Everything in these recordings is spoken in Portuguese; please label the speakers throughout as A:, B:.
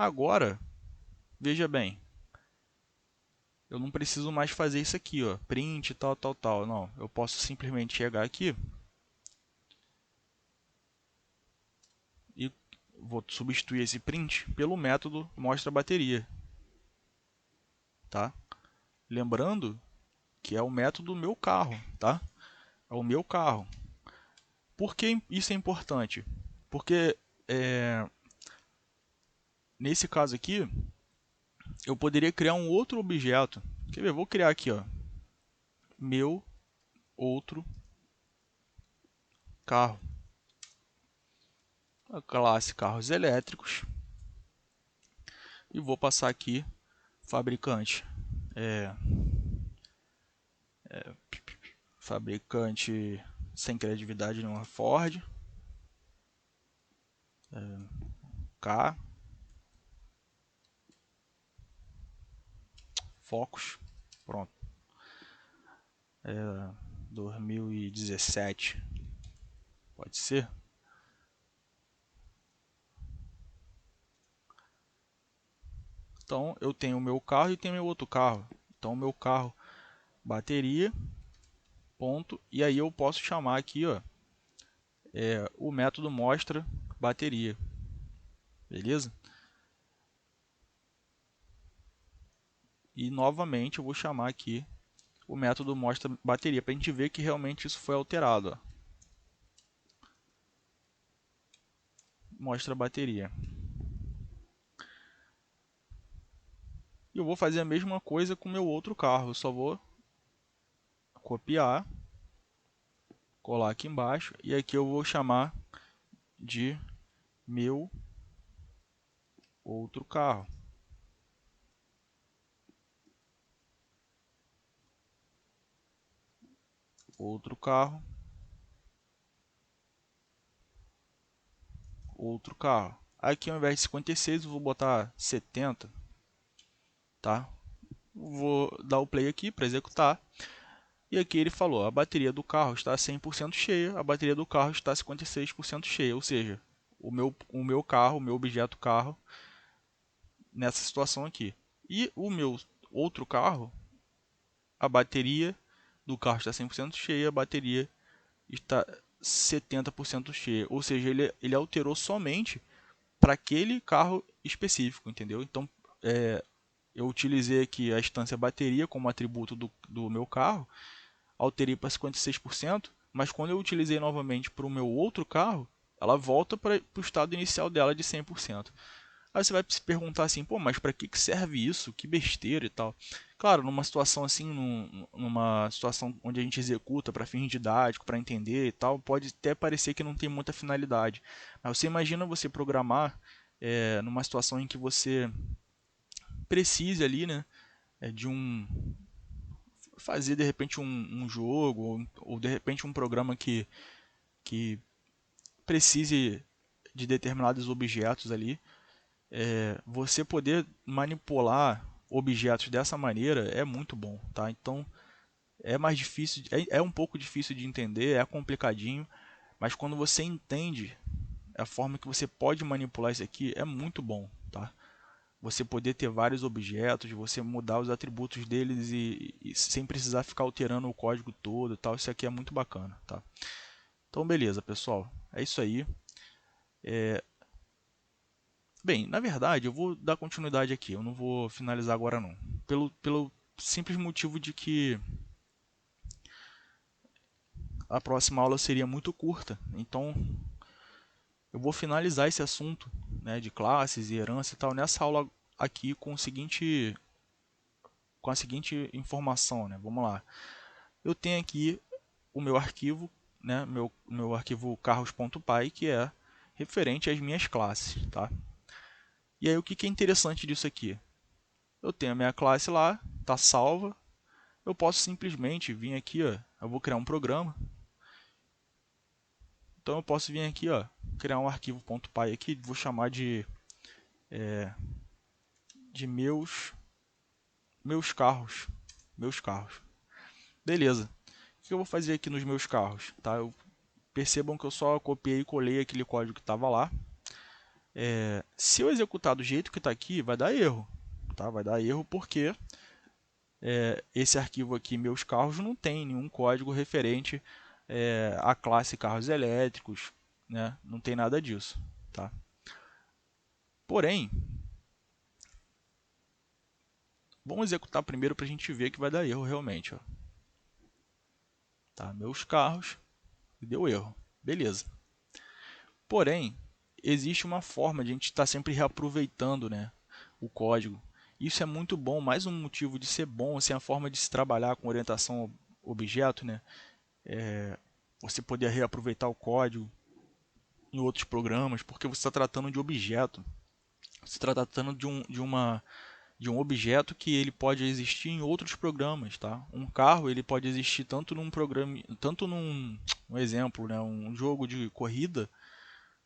A: Agora, veja bem, eu não preciso mais fazer isso aqui, ó, print, tal, tal, tal. Não, eu posso simplesmente chegar aqui e vou substituir esse print pelo método mostra bateria, tá? Lembrando que é o método meu carro, tá? É o meu carro. Por que isso é importante? Porque nesse caso aqui, eu poderia criar um outro objeto. Quer ver? Vou criar aqui, ó, meu outro carro. A classe carros elétricos. E vou passar aqui fabricante. Fabricante sem criatividade nenhuma, Ford. K. Focus. Pronto. 2017. Pode ser. Então eu tenho o meu carro e tenho meu outro carro. Então o meu carro, bateria, ponto. E aí eu posso chamar aqui, ó, o método mostra bateria. Beleza? E novamente eu vou chamar aqui o método mostra bateria para a gente ver que realmente isso foi alterado. Ó. Mostra bateria. E eu vou fazer a mesma coisa com o meu outro carro. Eu só vou copiar, colar aqui embaixo e aqui eu vou chamar de meu outro carro. Outro carro. Outro carro. Aqui ao invés de 56 eu vou botar 70, tá? Vou dar o play aqui para executar. E aqui ele falou, a bateria do carro está 100% cheia, a bateria do carro está 56% cheia, ou seja, o meu carro, o meu objeto carro, nessa situação aqui. E o meu outro carro, a bateria do carro está 100% cheia, a bateria está 70% cheia, ou seja, ele alterou somente para aquele carro específico, entendeu? Então, eu utilizei aqui a instância bateria como atributo do meu carro, alterei para 56%, mas quando eu utilizei novamente para o meu outro carro, ela volta para o estado inicial dela de 100%. Aí você vai se perguntar assim, pô, mas para que serve isso? Que besteira e tal. Claro, numa situação assim, numa situação onde a gente executa para fins didáticos, para entender e tal, pode até parecer que não tem muita finalidade. Mas você imagina você programar numa situação em que você precise ali, né, de fazer de repente um jogo ou de repente um programa que precise de determinados objetos ali, você poder manipular objetos dessa maneira é muito bom, tá? Então é mais difícil, é um pouco difícil de entender, é complicadinho, mas quando você entende a forma que você pode manipular isso aqui é muito bom, tá? Você poder ter vários objetos, você mudar os atributos deles e sem precisar ficar alterando o código todo, e tal. Isso aqui é muito bacana, tá? Então beleza, pessoal, é isso aí. Bem, na verdade, eu vou dar continuidade aqui, eu não vou finalizar agora não. Pelo simples motivo de que a próxima aula seria muito curta, então eu vou finalizar esse assunto, né, de classes e herança e tal nessa aula aqui com a seguinte informação, né? Vamos lá. Eu tenho aqui o meu arquivo, né, meu arquivo carros.py, que é referente às minhas classes, tá? E aí o que é interessante disso aqui? Eu tenho a minha classe lá, está salva. Eu posso simplesmente vir aqui, ó, eu vou criar um programa. Então eu posso vir aqui, ó, criar um arquivo .py aqui, vou chamar de meus carros. Beleza. O que eu vou fazer aqui nos meus carros, tá? Percebam que eu só copiei e colei aquele código que estava lá. Se eu executar do jeito que está aqui, vai dar erro. Tá? Vai dar erro porque esse arquivo aqui, meus carros, não tem nenhum código referente à classe carros elétricos, né? Não tem nada disso. Tá? Porém, vamos executar primeiro para a gente ver que vai dar erro realmente. Ó. Tá? Meus carros, deu erro. Beleza. Porém, existe uma forma de a gente estar sempre reaproveitando, né, o código. Isso é muito bom, mais um motivo de ser bom, assim, a forma de se trabalhar com orientação ao objeto, né, você poder reaproveitar o código em outros programas, porque você está tratando de objeto. Você está tratando de um objeto que ele pode existir em outros programas, tá? Um carro ele pode existir tanto num programa, tanto um exemplo, né, um jogo de corrida,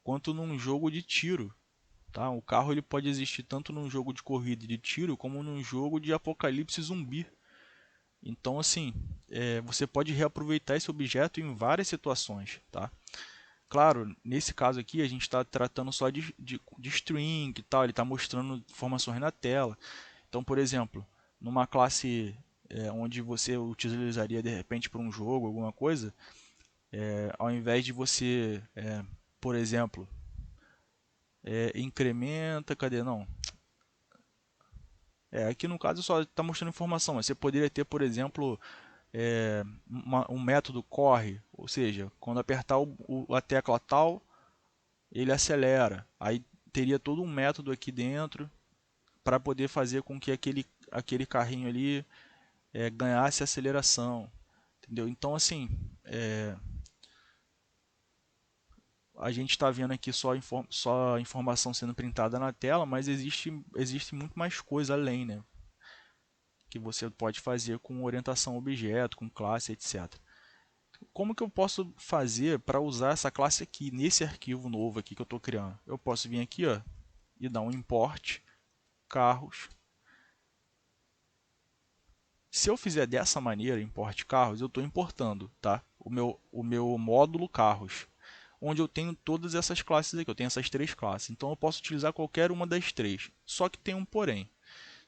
A: quanto num jogo de tiro. Tá? O carro ele pode existir tanto num jogo de corrida e de tiro, como num jogo de apocalipse zumbi. Então, assim, você pode reaproveitar esse objeto em várias situações. Tá? Claro, nesse caso aqui a gente está tratando só de string e tal, ele está mostrando informações na tela. Então, por exemplo, numa classe onde você utilizaria de repente para um jogo, alguma coisa, ao invés de você, por exemplo, incrementa, cadê não? Aqui no caso só está mostrando informação, mas você poderia ter, por exemplo, um método corre, ou seja, quando apertar a tecla tal, ele acelera. Aí teria todo um método aqui dentro para poder fazer com que aquele carrinho ali ganhasse aceleração. Entendeu? Então, assim, a gente está vendo aqui só informação sendo printada na tela, mas existe muito mais coisa além, né? Que você pode fazer com orientação a objeto, com classe, etc. Como que eu posso fazer para usar essa classe aqui, nesse arquivo novo aqui que eu estou criando? Eu posso vir aqui ó, e dar um import carros. Se eu fizer dessa maneira, import carros, eu estou importando tá? o meu módulo carros, onde eu tenho todas essas classes aqui, eu tenho essas três classes. Então eu posso utilizar qualquer uma das três, só que tem um porém.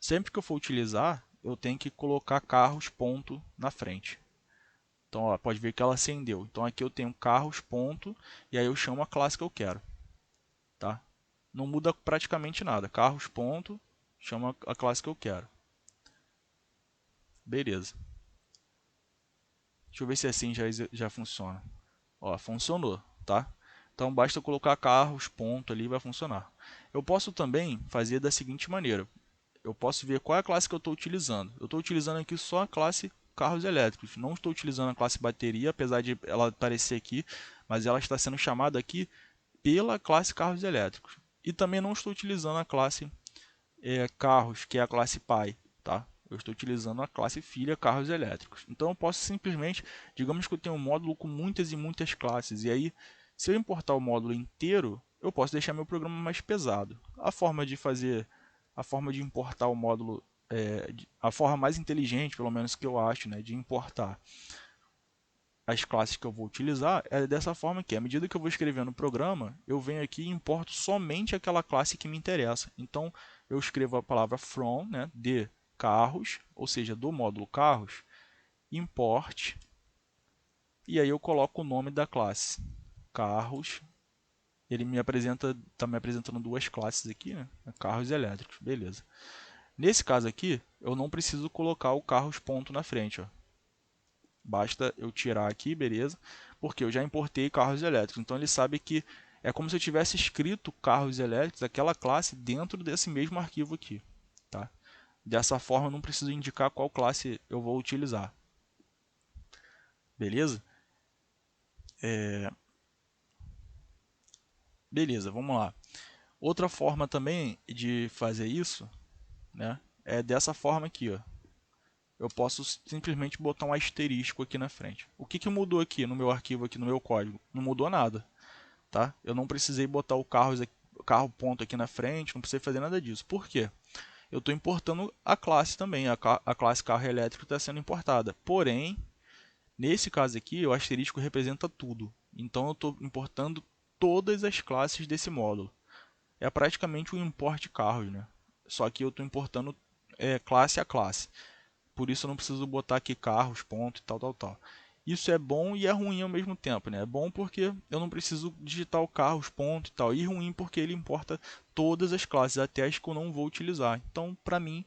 A: Sempre que eu for utilizar, eu tenho que colocar carros ponto na frente. Então, ó, pode ver que ela acendeu. Então, aqui eu tenho carros, ponto, e aí eu chamo a classe que eu quero. Tá? Não muda praticamente nada. Carros, ponto, chama a classe que eu quero. Beleza. Deixa eu ver se assim já funciona. Ó, funcionou, tá? Então, basta colocar carros, ponto ali, vai funcionar. Eu posso também fazer da seguinte maneira. Eu posso ver qual é a classe que eu estou utilizando. Eu estou utilizando aqui só a classe carros elétricos. Não estou utilizando a classe bateria, apesar de ela aparecer aqui, mas ela está sendo chamada aqui pela classe carros elétricos. E também não estou utilizando a classe carros, que é a classe pai. Tá? Eu estou utilizando a classe filha carros elétricos. Então eu posso simplesmente, digamos que eu tenho um módulo com muitas e muitas classes. E aí, se eu importar o módulo inteiro, eu posso deixar meu programa mais pesado. A forma de importar o módulo, a forma mais inteligente, pelo menos que eu acho, né, de importar as classes que eu vou utilizar é dessa forma aqui. À medida que eu vou escrevendo o programa, eu venho aqui e importo somente aquela classe que me interessa. Então, eu escrevo a palavra from, né, de carros, ou seja, do módulo carros, import, e aí eu coloco o nome da classe, carros. Ele está me apresentando duas classes aqui, né, carros elétricos, beleza. Nesse caso aqui, eu não preciso colocar o carros ponto na frente, ó. Basta eu tirar aqui, beleza? Porque eu já importei carros elétricos. Então ele sabe que é como se eu tivesse escrito carros elétricos, aquela classe, dentro desse mesmo arquivo aqui. Tá? Dessa forma eu não preciso indicar qual classe eu vou utilizar. Beleza? Beleza, vamos lá. Outra forma também de fazer isso, né, é dessa forma aqui. Ó. Eu posso simplesmente botar um asterisco aqui na frente. O que mudou aqui no meu arquivo, aqui no meu código? Não mudou nada. Tá? Eu não precisei botar o carro ponto aqui na frente, não precisei fazer nada disso. Por quê? Eu estou importando a classe também, a classe carro elétrico está sendo importada. Porém, nesse caso aqui, o asterisco representa tudo. Então eu estou importando todas as classes desse módulo. é praticamente um import de carros, né? Só que eu estou importando classe a classe. Por isso eu não preciso botar aqui carros, ponto e tal, tal, tal. Isso é bom e é ruim ao mesmo tempo, né? É bom porque eu não preciso digitar o carros, ponto e tal. E ruim porque ele importa todas as classes, até as que eu não vou utilizar. Então, para mim,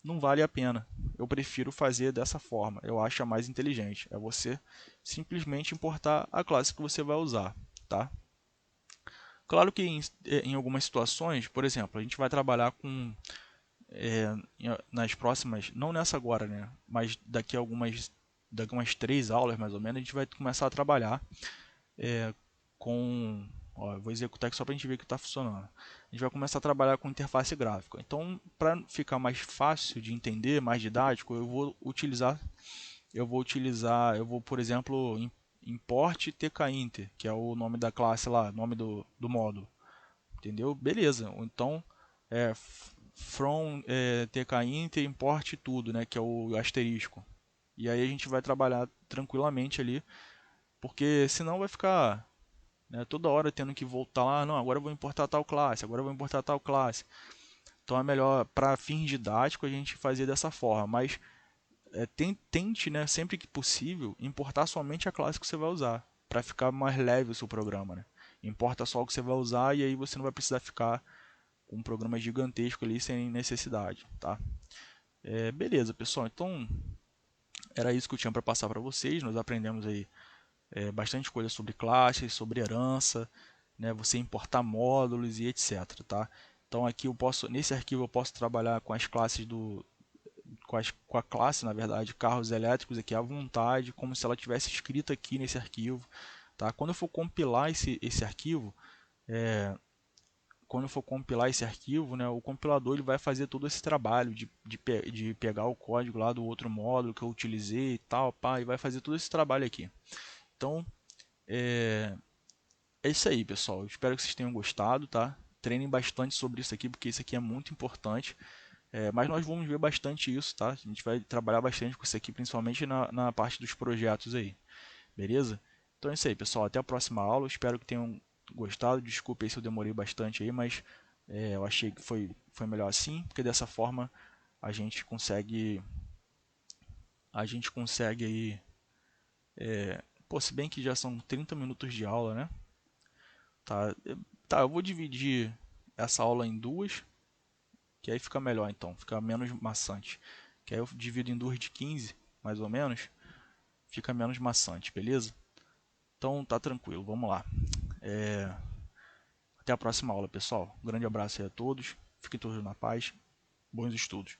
A: não vale a pena. Eu prefiro fazer dessa forma. Eu acho a mais inteligente. É você simplesmente importar a classe que você vai usar, tá? Claro que em algumas situações, por exemplo, a gente vai trabalhar com nas próximas, não nessa agora, né? Mas daqui umas 3 aulas mais ou menos, a gente vai começar a trabalhar com. Ó, eu vou executar aqui só para a gente ver que está funcionando. A gente vai começar a trabalhar com interface gráfica. Então, para ficar mais fácil de entender, mais didático, por exemplo, import tkinter, que é o nome da classe lá, nome do módulo, entendeu? Beleza. Ou então, from tkinter import tudo, né, que é o asterisco. E aí a gente vai trabalhar tranquilamente ali, porque senão vai ficar, né, toda hora tendo que voltar lá, não, agora eu vou importar tal classe, agora eu vou importar tal classe. Então é melhor, para fins didáticos, a gente fazer dessa forma, mas tente, né, sempre que possível, importar somente a classe que você vai usar, para ficar mais leve o seu programa, né? Importa só o que você vai usar e aí você não vai precisar ficar com um programa gigantesco ali sem necessidade, tá? Beleza, pessoal. Então era isso que eu tinha para passar para vocês. Nós aprendemos aí bastante coisa sobre classes, sobre herança, né? Você importar módulos e etc, tá? Então aqui nesse arquivo eu posso trabalhar com as classes com a classe, na verdade, carros elétricos aqui à vontade, como se ela tivesse escrita aqui nesse arquivo, tá? Quando eu for compilar esse arquivo, né, o compilador ele vai fazer todo esse trabalho de pegar o código lá do outro módulo que eu utilizei e tal, pá, e vai fazer todo esse trabalho aqui. Então, é isso aí, pessoal. Eu espero que vocês tenham gostado, tá? Treinem bastante sobre isso aqui, porque isso aqui é muito importante. Mas nós vamos ver bastante isso, tá? A gente vai trabalhar bastante com isso aqui, principalmente na parte dos projetos aí, beleza? Então é isso aí, pessoal. Até a próxima aula. Espero que tenham gostado. Desculpe aí se eu demorei bastante aí, mas eu achei que foi melhor assim, porque dessa forma a gente consegue aí, pô, se bem que já são 30 minutos de aula, né? Tá, tá, eu vou dividir essa aula em duas, que aí fica melhor então, fica menos maçante. Que aí eu divido em duas de 15, mais ou menos, fica menos maçante, beleza? Então tá tranquilo, vamos lá. Até a próxima aula, pessoal. Um grande abraço aí a todos, fiquem todos na paz, bons estudos.